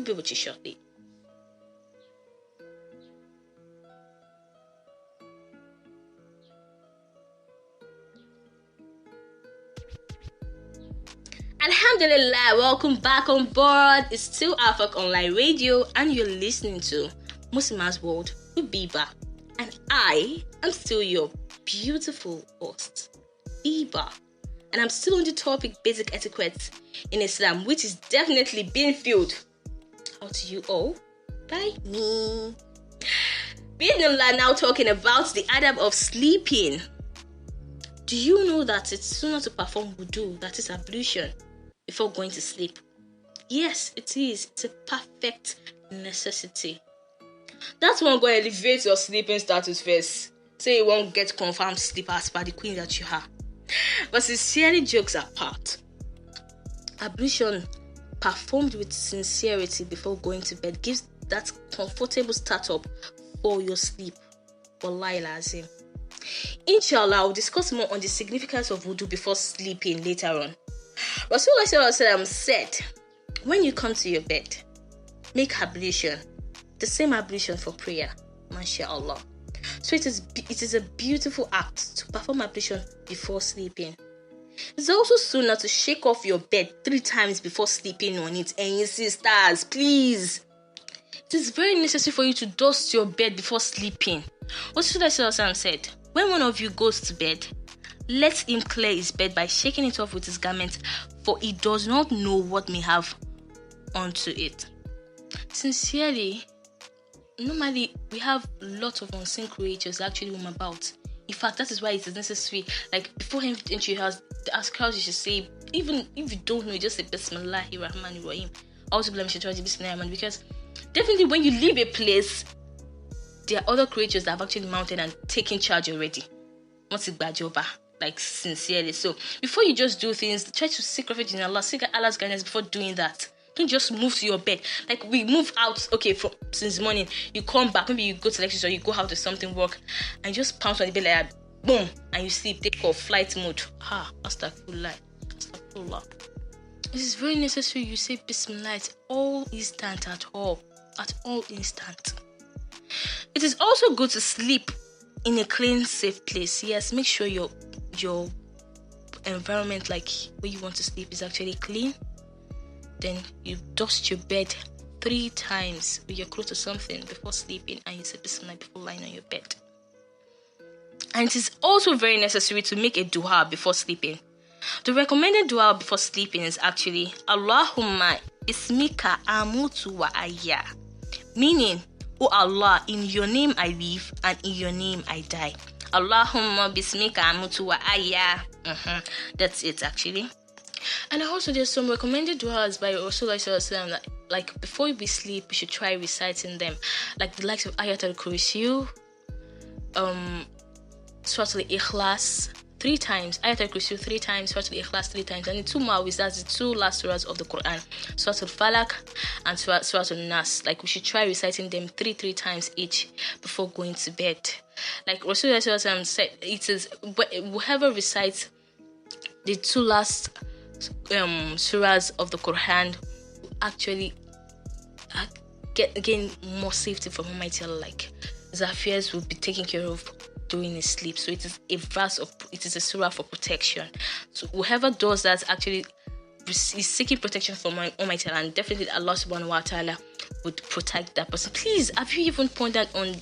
We'll be with you shortly. Alhamdulillah, welcome back on board. It's still Hafak Online Radio, and you're listening to Muslimah's World with Beebah. And I am still your beautiful host, Beebah. And I'm still on the topic basic etiquette in Islam, which is definitely being filled out to you all by me. Bismillah, now talking about the adab of sleeping. Do you know that it's sunnah to perform wudu, that is ablution, before going to sleep? Yes, it is. It's a perfect necessity. That's one going to elevate your sleeping status first. Say you won't get confirmed sleep as per the queen that you are. But sincerely, jokes apart, ablution performed with sincerity before going to bed gives that comfortable startup for your sleep. Wallahi lazim. Inshallah, I'll discuss more on the significance of wudu before sleeping later on. Rasulullah said, when you come to your bed, make ablution, the same ablution for prayer, mashallah. So it is a beautiful act to perform ablution before sleeping. It's also sunnah to shake off your bed 3 times before sleeping on it. And you sisters, please, it is very necessary for you to dust your bed before sleeping. Rasulullah said, when one of you goes to bed, let him clear his bed by shaking it off with his garment, for he does not know what may have onto it. Sincerely, normally we have lots of unseen creatures actually roam about. In fact, that is why it is necessary. Like before entering your house, the askars you should say, even if you don't know, just say Bismillahirrahmanirrahim. Also, because definitely when you leave a place, there are other creatures that have actually mounted and taken charge already. What's it bad over? Like sincerely. So before you just do things, try to seek refuge in Allah, seek Allah's guidance before doing that. Don't just move to your bed. Like we move out, okay, since morning, you come back, maybe you go to lectures or you go out to something work, and you just pounce on the bed like that, boom, and you sleep, take off flight mode. Astaghfirullah. It is very necessary you say Bismillah at all instant, at all instant. It is also good to sleep in a clean, safe place. Yes, make sure your environment, like where you want to sleep, is actually clean. Then you dust your bed 3 times with your clothes or something before sleeping, and you say Bismillah before lying on your bed. And it is also very necessary to make a dua before sleeping. The recommended dua before sleeping is actually Allahumma ismika amutu wa ahya, meaning, oh Allah, in your name I live and in your name I die. Allahumma bismika amutu wa ahya. That's it actually. And also there's some recommended duas by Rasulullah that, like, before we sleep, we should try reciting them, like the likes of Ayat al-Kursi, Surah Al-Ikhlas 3 times, Ayat al-Kursi 3 times, Surah Al-Ikhlas 3 times, and the 2 Mawis, that's the 2 last surahs of the Quran, Surah Al-Falaq and Surah Al-Nas. Like, we should try reciting them 3 times each before going to bed. Like Rasulullah said, it is whoever recites the 2 last surahs of the Quran actually gain more safety from Almighty Allah. Like, his affairs will be taken care of during his sleep. So it is a surah for protection. So whoever does that actually is seeking protection from Almighty Allah, and definitely Allah subhanahu wa ta'ala would protect that person. Please, have you even pondered on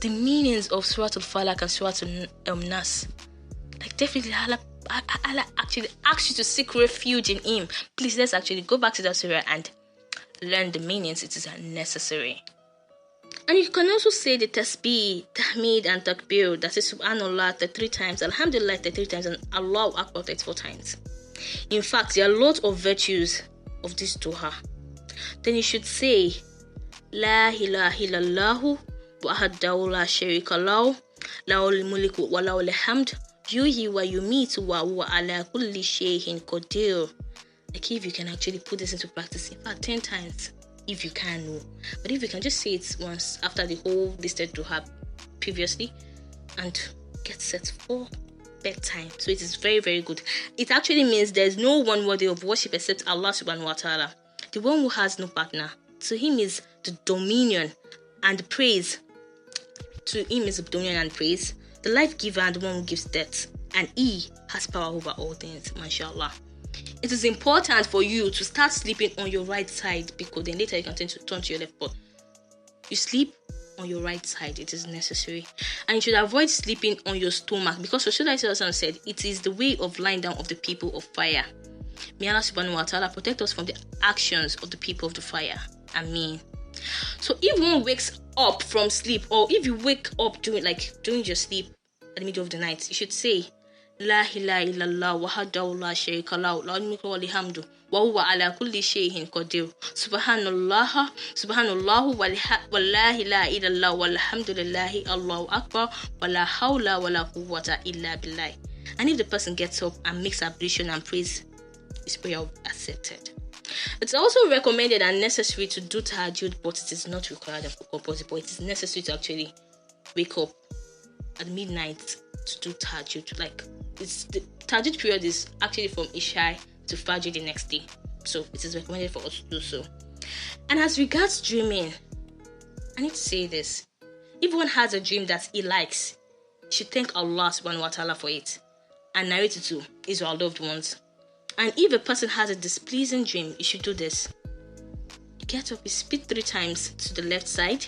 the meanings of Surah Al-Falaq and Surah Al-Nas? Like, definitely Allah actually asks you to seek refuge in Him. Please, let's actually go back to that surah and learn the meanings. It is necessary. And you can also say the tasbih, tahmid and takbir, that is subhanallah 33 times, alhamdulillah 33 times, and Allahu akbar 34 times. In fact, there are lots of virtues of this dua. Then you should say la ilaha illallah wahdahu la sharika lahu lahul mulku wa lahul hamd yuhyi wa yumitu wa huwa ala kulli shay'in qadir. Like, if you can actually put this into practice, in fact 10 times if you can, no. But if you can just say it once after the whole listed dua previously and get set for bedtime. So it is very, very good. It actually means there is no one worthy of worship except Allah subhanahu wa ta'ala, the one who has no partner. To him is the dominion and praise. To him is the dominion and praise, the life giver and the one who gives death. And he has power over all things, mashallah. It is important for you to start sleeping on your right side, because then later you can turn to your left. But you sleep on your right side, it is necessary. And you should avoid sleeping on your stomach, because Rasulullah said it is the way of lying down of the people of fire. May Allah subhanahu wa ta'ala protect us from the actions of the people of the fire. Ameen. So if one wakes up from sleep, or if you wake up during your sleep at the middle of the night, you should say La ilaha illallah wahdahu la sharika lahu lahul mulku wa lahul hamdu wa huwa ala kulli shay'in qadir. Subhanallah wa la ilaha illallah walhamdulillahi Allahu akbar wa la hawla wa la quwwata illa billah. And if the person gets up and makes ablution and prays, his prayer will be accepted. It's also recommended and necessary to do tahajjud, but it is not required or compulsory, but it is necessary to actually wake up at midnight to do tahajjud. The tahajjud period is actually from Isha to Fajr the next day, so it is recommended for us to do so. And as regards dreaming, I need to say this: if one has a dream that he likes, he should thank Allah subhanahu wa ta'ala for it and narrate it to his or loved ones. And if a person has a displeasing dream, you should do this: get up, you spit 3 times to the left side,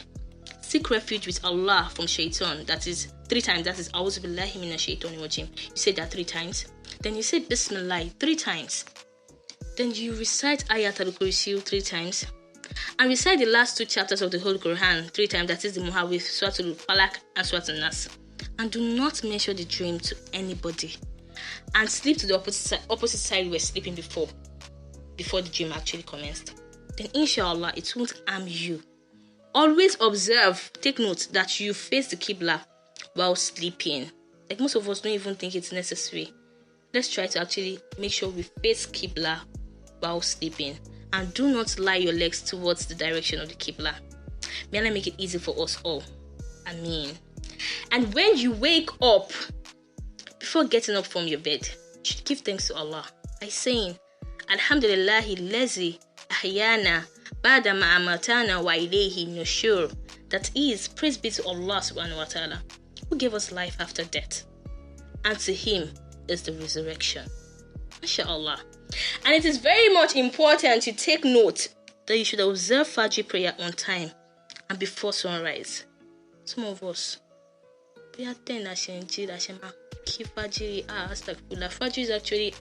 seek refuge with Allah from shaitan, that is 3 times, that is A'udhu billahi minash shaitanir rajim. You say that 3 times, then you say Bismillah 3 times, then you recite Ayat al-Kursi 3 times, and recite the last 2 chapters of the Holy Quran 3 times, that is the Muhawwif, Surah al-Falaq and Surah al-Nas. And do not mention the dream to anybody, and sleep to the opposite side you were sleeping before the dream actually commenced. Then inshallah it won't harm you. Always observe, take note that you face the Qibla while sleeping. Like most of us don't even think it's necessary. Let's try to actually make sure we face Qibla while sleeping, and do not lie your legs towards the direction of the Qibla. May Allah make it easy for us all. Ameen. And when you wake up, before getting up from your bed, you should give thanks to Allah by saying Alhamdulillahi lazi ahyana ba'da ma amatana wa ilayhi nushur. That is, praise be to Allah subhanahu wa ta'ala, who gave us life after death, and to him is the resurrection. MashaAllah. And it is very much important to take note that you should observe Fajr prayer on time and before sunrise. Some of us, we are 10 Fajr is actually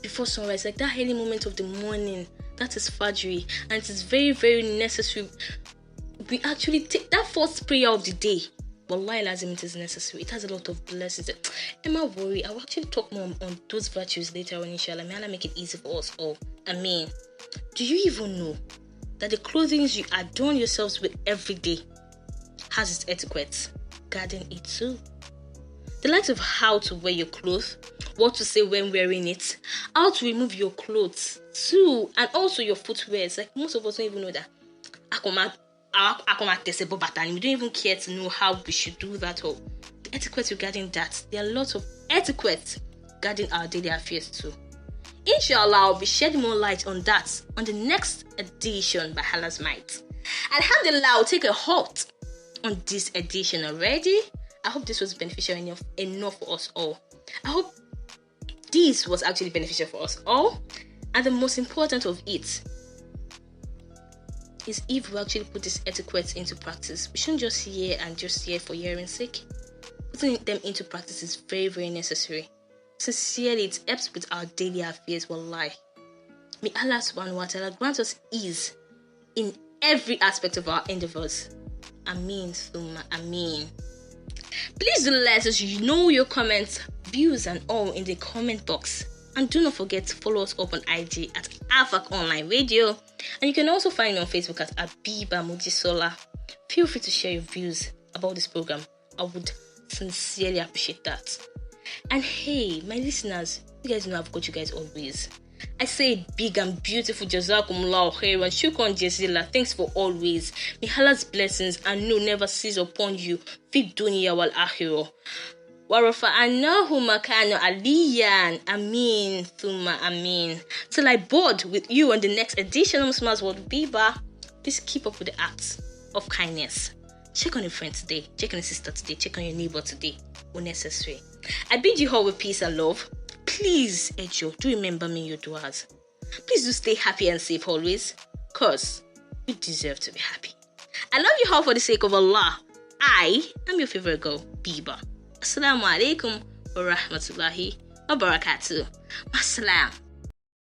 before sunrise, like that early moment of the morning. That is Fajr, and it is very, very necessary. We actually take that first prayer of the day. Wallahi lazim, it is necessary. It has a lot of blessings. Emma, worry, I will actually talk more on those virtues later on, inshallah. May Allah make it easy for us all. Ameen. Do you even know that the clothing you adorn yourselves with every day has its etiquette? Guarding it too. The likes of how to wear your clothes, what to say when wearing it, how to remove your clothes too, and also your footwear. It's like most of us don't even know that. We don't even care to know how we should do that, or the etiquette regarding that. There are lots of etiquette regarding our daily affairs too. Inshallah, I'll be shedding more light on that on the next edition by Allah's might. Alhamdulillah, I'll take a halt on this edition already. I hope this was beneficial enough for us all. I hope this was actually beneficial for us all. And the most important of it is if we actually put this etiquette into practice. We shouldn't just hear for hearing's sake. Putting them into practice is very, very necessary. Sincerely, it helps with our daily affairs. Wallahi. May Allah subhanahu wa ta'ala grant us ease in every aspect of our endeavors. Ameen, thumma ameen. Please do let us know your comments, views and all in the comment box. And do not forget to follow us up on IG at Hafak Online Radio. And you can also find me on Facebook at Beebah Mujisola. Feel free to share your views about this program. I would sincerely appreciate that. And hey, my listeners, you guys know I've got you guys always. I say big and beautiful Jazakumullah khairan, shukran jazila, thanks for always. May Allah's blessings and no never cease upon you. Fi dunya wal akhirah. Wa rafa'anahu makana aliyan. Ameen thumma ameen. Till I board with you on the next edition of Muslimah's World Beebah. Please keep up with the acts of kindness. Check on your friend today, check on your sister today, check on your neighbor today, when necessary. I bid you all with peace and love. Please, Ejo, do remember me in your duas. Please do stay happy and safe always, cause you deserve to be happy. I love you all for the sake of Allah. I am your favorite girl, Beebah. Assalamu alaikum wa rahmatullahi wa barakatuh. Assalam.